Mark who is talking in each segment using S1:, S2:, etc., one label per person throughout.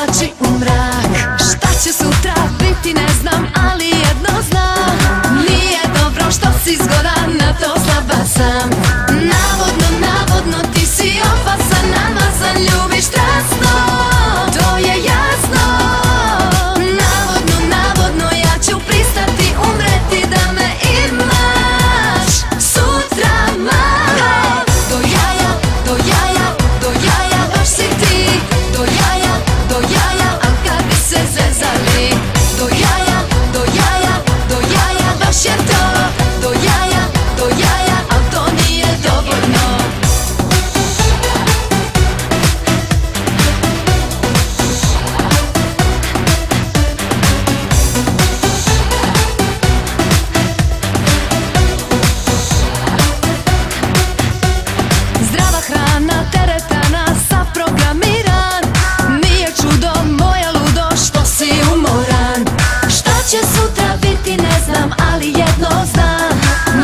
S1: uvlači u mrak. Šta će sutra biti ne znam, ali jedno znam, nije dobro što si zgodan, na to slaba sam. Navodno ti si opasan, namazan, ljubiš strasno, to je jasno. Navodno ja ću pristati, umreti da me imaš sutra malo. Do jaja, baš si ti. Do jaja, al kad bi se zezali. Do jaja, baš je to. Do jaja, al to nije dovoljno. Zdrava hrana, teretana, sav programiran. Nije čudo moje ludo što si umoran. Šta će sutra biti ne znam, ali jedno znam,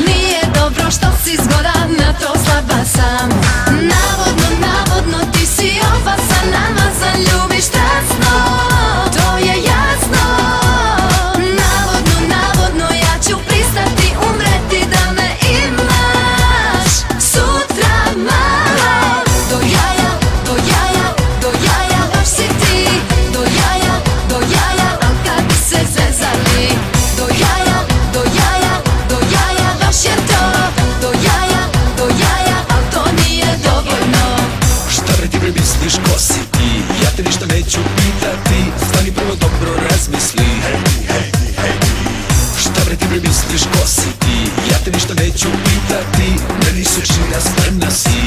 S1: nije dobro što si zgodan, na to slaba sam. Navodno ti si opasan, namazan, ljubiš strasno, to je jasno. Navodno ja ću pristati, umreti da me imaš sutra malo. Do jaja, baš si ti. Do jaja, al kad bi se zezali. Do jaja, baš je to. Do jaja, al to nije dovoljno.
S2: Šta bre ti bre misliš ko si ti? Ja te ništa neću pitati, stani prvo dobro razmisli. Šta bre ti bre misliš ko si ti? Ja te ništa neću pitati, meni se čini da spremna si.